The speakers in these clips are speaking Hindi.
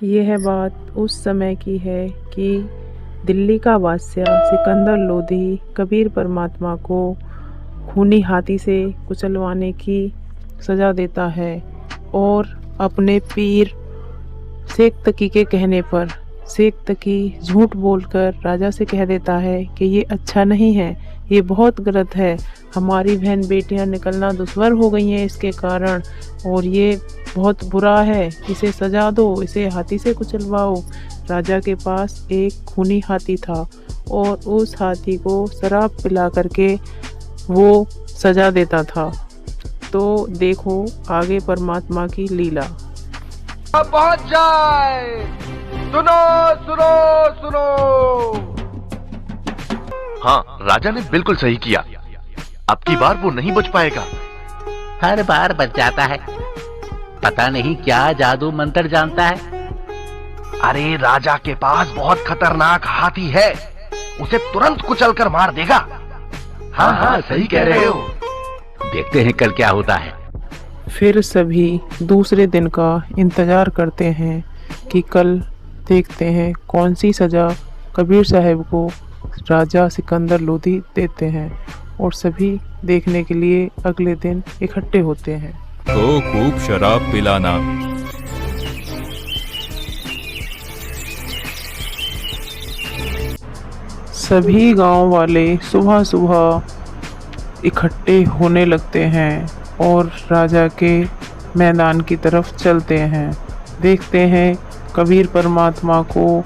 यह बात उस समय की है कि दिल्ली का बादशाह सिकंदर लोधी कबीर परमात्मा को खूनी हाथी से कुचलवाने की सज़ा देता है और अपने पीर शेख तकी के कहने पर शेख तकी झूठ बोलकर राजा से कह देता है कि ये अच्छा नहीं है, ये बहुत गलत है, हमारी बहन बेटियां निकलना दुश्वार हो गई हैं इसके कारण, और ये बहुत बुरा है, इसे सजा दो, इसे हाथी से कुचलवाओ। राजा के पास एक खूनी हाथी था और उस हाथी को शराब पिला करके वो सजा देता था। तो देखो आगे परमात्मा की लीला। पहुंच जाए, सुनो सुनो सुनो। हाँ, राजा ने बिल्कुल सही किया। अब की बार वो नहीं बच पाएगा। हर बार बच जाता है, पता नहीं क्या जादू मंत्र जानता है। अरे राजा के पास बहुत खतरनाक हाथी है, उसे तुरंत कुचलकर मार देगा। हाँ हाँ, सही कह रहे हो। देखते हैं कल क्या होता है। फिर सभी दूसरे दिन का इंतज़ार करते हैं कि कल देखते हैं कौन सी सज़ा कबीर साहब को राजा सिकंदर लोधी देते हैं, और सभी देखने के लिए अगले दिन इकट्ठे होते हैं। तो खूब शराब पिलाना। सभी गांव वाले सुबह सुबह इकट्ठे होने लगते हैं और राजा के मैदान की तरफ चलते हैं। देखते हैं कबीर परमात्मा को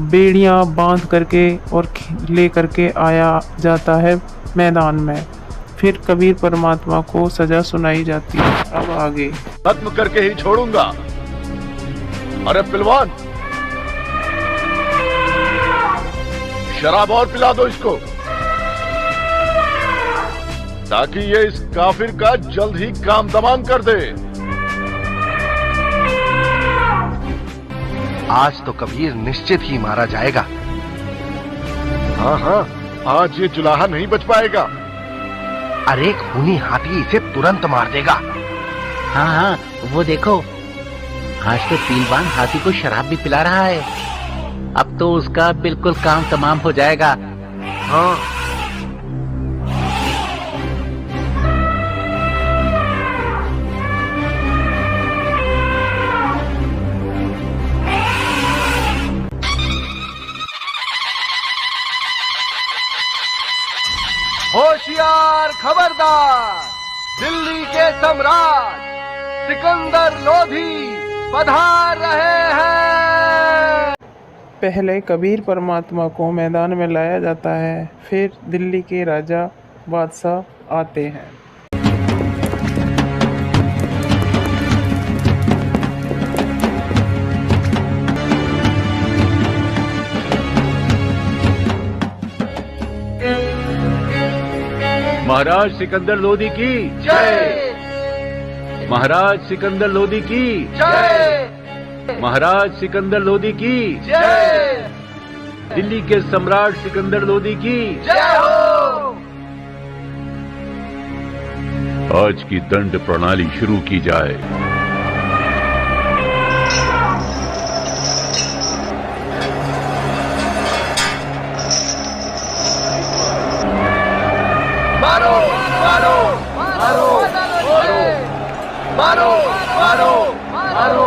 बेड़ियां बांध करके और ले करके आया जाता है मैदान में। फिर कबीर परमात्मा को सजा सुनाई जाती है। अब आगे खत्म करके ही छोड़ूंगा। अरे पिलवान, शराब और पिला दो इसको, ताकि ये इस काफिर का जल्द ही काम तमाम कर दे। आज तो कबीर निश्चित ही मारा जाएगा। हाँ हाँ, आज ये जुलाहा नहीं बच पाएगा। अरे खूनी हाथी इसे तुरंत मार देगा। हाँ हाँ, वो देखो, आज तो पीलवान हाथी को शराब भी पिला रहा है। अब तो उसका बिल्कुल काम तमाम हो जाएगा। हाँ, होशियार, खबरदार, दिल्ली के सम्राट सिकंदर लोधी पधार रहे हैं। पहले कबीर परमात्मा को मैदान में लाया जाता है, फिर दिल्ली के राजा बादशाह आते हैं। महाराज सिकंदर लोधी की जय, महाराज सिकंदर लोधी की जय, महाराज सिकंदर लोधी की जय, दिल्ली के सम्राट सिकंदर लोधी की जय हो। आज की दंड प्रणाली शुरू की जाए। मारो मारो मारो मारो मारो मारो मारो।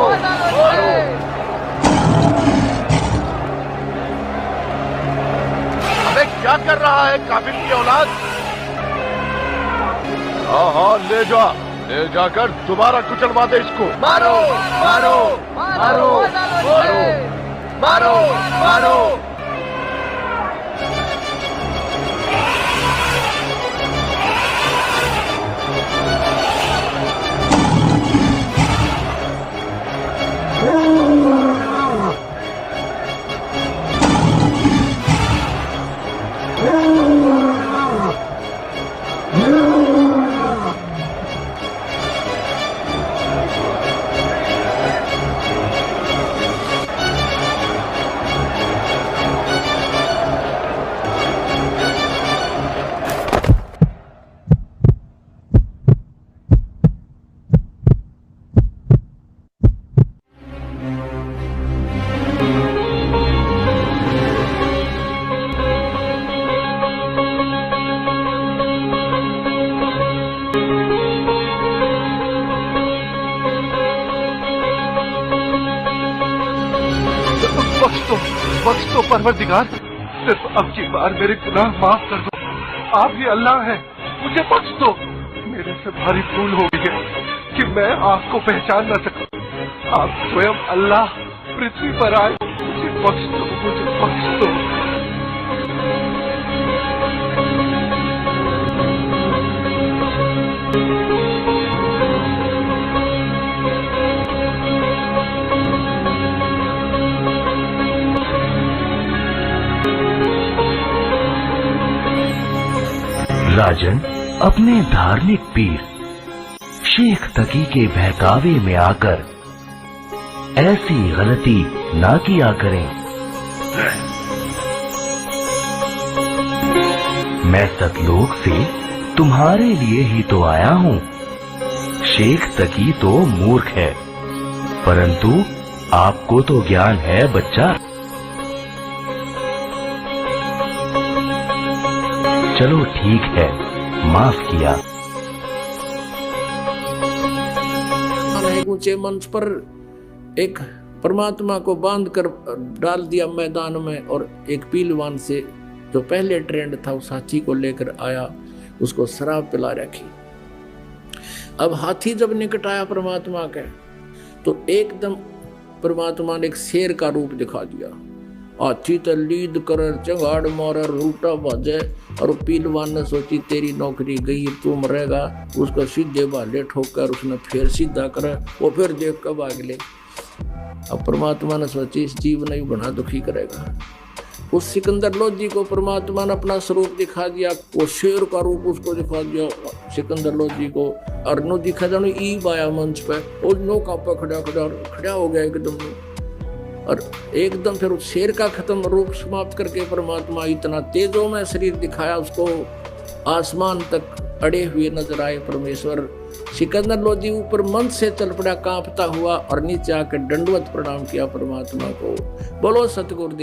अबे क्या कर रहा है काफिर की औलाद? हाँ हाँ, ले जाकर दोबारा कुचलवा दे इसको। मारो मारो मारो मारो मारो मारो। बख्श दो परवरदिगार, सिर्फ अब की बार मेरे गुनाह माफ कर दो। आप ही अल्लाह हैं, मुझे बख्श दो। मेरे से भारी भूल हो गई है कि मैं आपको पहचान न सकूं। आप स्वयं अल्लाह पृथ्वी पर आए, मुझे बख्श दो, मुझे बख्श दो। राजन अपने धार्मिक पीर शेख तकी के बहकावे में आकर ऐसी गलती ना किया करें। मैं सतलोक से तुम्हारे लिए ही तो आया हूँ। शेख तकी तो मूर्ख है, परंतु आपको तो ज्ञान है बच्चा। चलो ठीक है, माफ किया। ऊंचे मंच पर एक परमात्मा को बांध कर डाल दिया मैदान में, और एक पीलवान से जो पहले ट्रेंड था उस हाथी को लेकर आया, उसको शराब पिला रखी। अब हाथी जब निकट आया परमात्मा के, तो एकदम परमात्मा ने एक शेर का रूप दिखा दिया। हाथी तो लीद कर चंगाड़ मार रूटा बाजे, और पीलवान ने सोची तेरी नौकरी गई, तू मरेगा। उसको सीधे भाले ठोकर उसने फिर सीधा करा, वो फिर देख कर भाग ले। अब परमात्मा ने सोची इस जीव ने बड़ा दुखी करेगा। उस सिकंदर लोधी को परमात्मा ने अपना स्वरूप दिखा दिया, वो शेर का रूप उसको दिखा दिया सिकंदर लोधी को। और नो दिखा जानो ईब आया मंच पे, और नो कापा खड़ा हो गया एकदम। और एकदम फिर उस शेर का खत्म रूप समाप्त करके परमात्मा इतना तेजों में शरीर दिखाया, उसको आसमान तक अड़े हुए नजर आए परमेश्वर। सिकंदर लोधी ऊपर मंच से चल पड़ा कांपता हुआ, और नीचे आकर दंडवत प्रणाम किया परमात्मा को। बोलो सतगुरुदेव।